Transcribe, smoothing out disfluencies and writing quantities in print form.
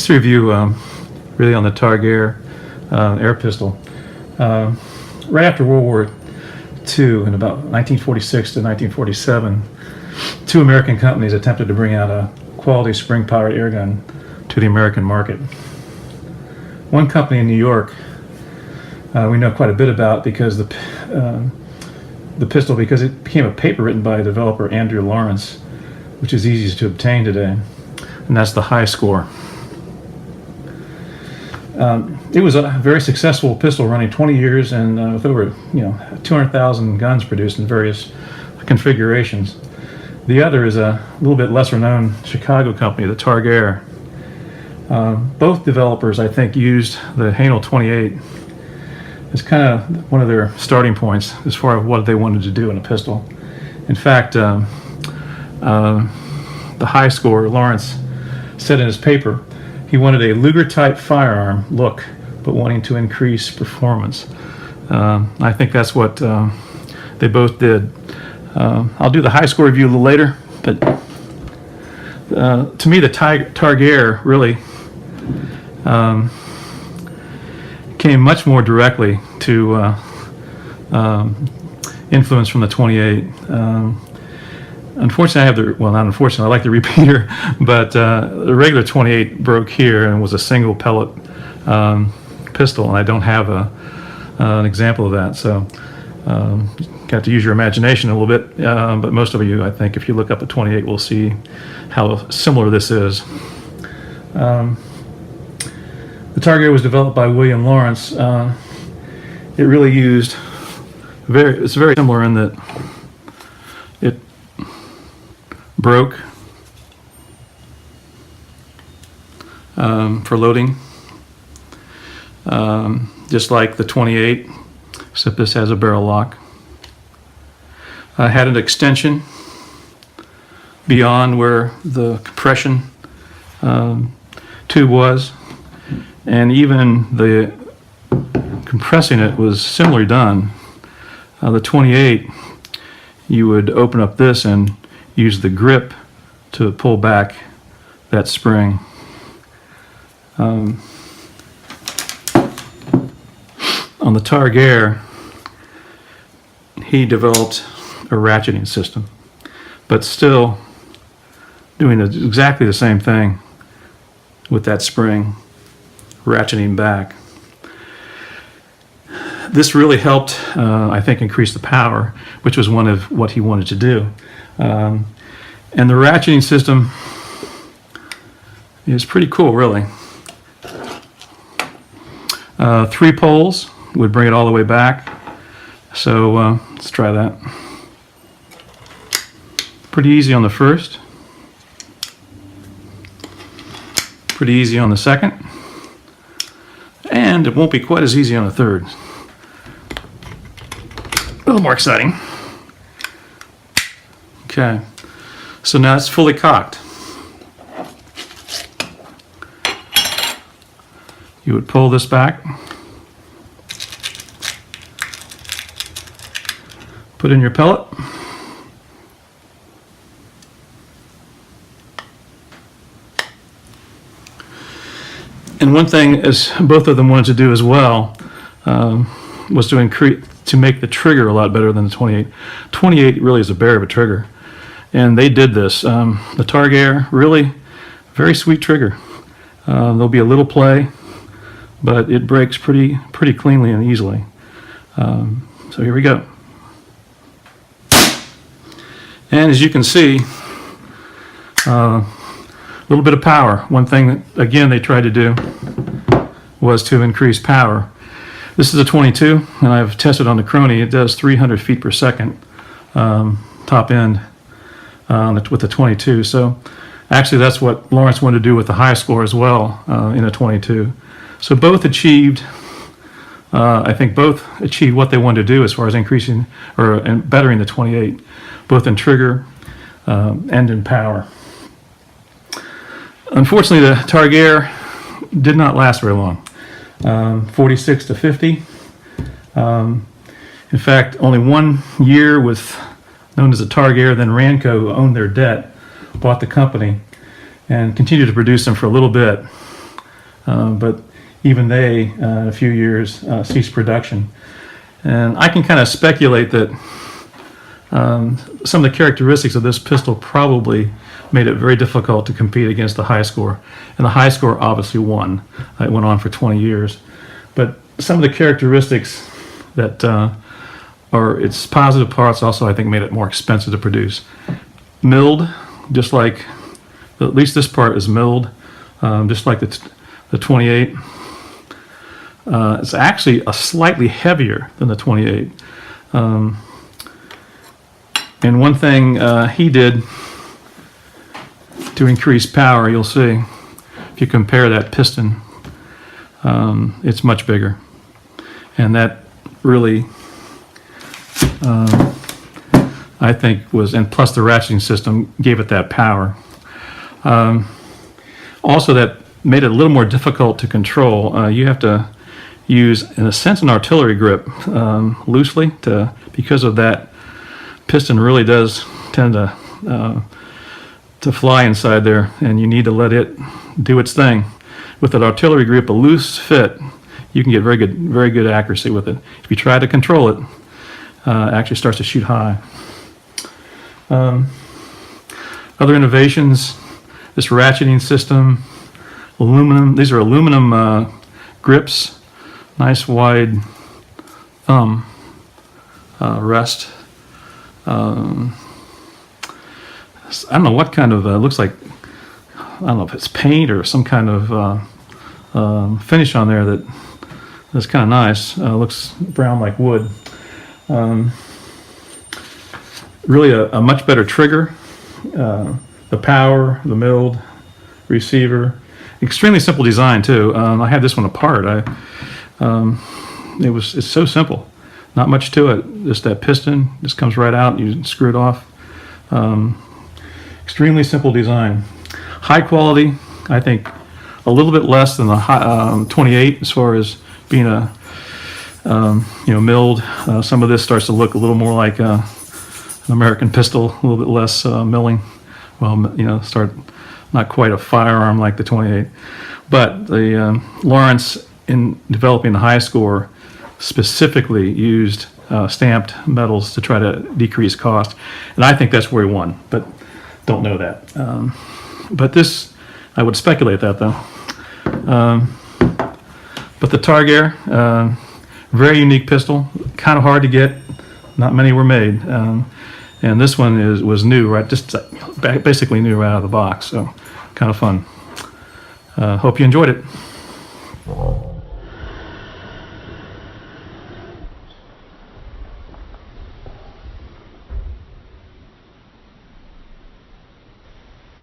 This review really on the Targ-Aire air pistol. Right after World War II, in about 1946 to 1947, two American companies attempted to bring out a quality spring-powered air gun to the American market. One company in New York we know quite a bit about because the pistol, because it became a paper written by developer Andrew Lawrence, which is easy to obtain today, and that's the High Score. It was a very successful pistol, running 20 years and with over 200,000 guns produced in various configurations. The other is a little bit lesser known Chicago company, the Targ-Aire. Both developers, I think, used the Hanel 28 as kind of one of their starting points as far as what they wanted to do in a pistol. In fact, the High Score, Lawrence, said in his paper he wanted a Luger-type firearm look, but wanting to increase performance. I think that's what they both did. I'll do the High Score review a little later, but to me the Targ-Aire really came much more directly to influence from the 28. Unfortunately, I have the, well, not unfortunately, I like the repeater, but the regular 28 broke here and was a single pellet pistol, and I don't have an example of that. So got to use your imagination a little bit, but most of you, I think, if you look up at 28, will see how similar this is. The Targ-Aire was developed by William Lawrence. It really used it's very similar in that it broke for loading, just like the 28, except this has a barrel lock. Had an extension beyond where the compression tube was, and even the compressing it was similarly done. The 28, you would open up this and use the grip to pull back that spring. On the Targ-Aire, he developed a ratcheting system, but still doing exactly the same thing with that spring ratcheting back. This really helped, I think, increase the power, which was one of what he wanted to do. And the ratcheting system is pretty cool, really. 3 poles would bring it all the way back. So let's try that. Pretty easy on the first. Pretty easy on the second. And it won't be quite as easy on the third. A little more exciting. Okay, so now it's fully cocked. You would pull this back, put in your pellet, and one thing as both of them wanted to do as well was to make the trigger a lot better than the 28. 28 really is a bear of a trigger, and they did this. The Targ-Aire, really very sweet trigger. There'll be a little play, but it breaks pretty cleanly and easily. So here we go. And as you can see, a little bit of power. One thing that, again, they tried to do was to increase power. This is a 22, and I've tested on the Crony. It does 300 feet per second top end with the 22. So actually that's what Lawrence wanted to do with the High Score as well in a 22. So both achieved, I think both achieved what they wanted to do as far as increasing and bettering the 28, both in trigger and in power. Unfortunately, the Targ-Aire did not last very long. 46 to 50. In fact, only 1 year with known as the Targ-Aire, then Ranco, who owned their debt, bought the company and continued to produce them for a little bit. but even they, in a few years, ceased production. And I can kind of speculate that some of the characteristics of this pistol probably made it very difficult to compete against the high score. And the high score obviously won. It went on for 20 years. But some of the characteristics that are its positive parts also, I think, made it more expensive to produce. Milled, just like, at least this part is milled, just like the 28. It's actually slightly heavier than the 28. And one thing he did to increase power, you'll see, if you compare that piston, it's much bigger. And that really, I think was, and plus the ratcheting system gave it that power. Also, that made it a little more difficult to control. You have to use, in a sense, an artillery grip loosely because of that. Piston really does tend to fly inside there, and you need to let it do its thing. With an artillery grip, a loose fit, you can get very good accuracy with it. If you try to control it, it actually starts to shoot high. Other innovations, this ratcheting system, aluminum. These are aluminum grips, nice wide thumb rest. I don't know what kind of, looks like, I don't know if it's paint or some kind of finish on there that's kind of nice. Looks brown like wood. Really a much better trigger. The power, the milled receiver. Extremely simple design too. I had this one apart. It's so simple. Not much to it. Just that piston just comes right out. You screw it off. Extremely simple design. High quality. I think a little bit less than the 28 as far as being a milled. Some of this starts to look a little more like an American pistol. A little bit less milling. Well, start not quite a firearm like the 28. But the Lawrence, in developing the high score, specifically used stamped metals to try to decrease cost, and I think that's where he won, but don't know that. But this, I would speculate that though. But the Targ-Aire, very unique pistol, kind of hard to get. Not many were made, and this one was new, right? Just basically new right out of the box. So kind of fun. Hope you enjoyed it.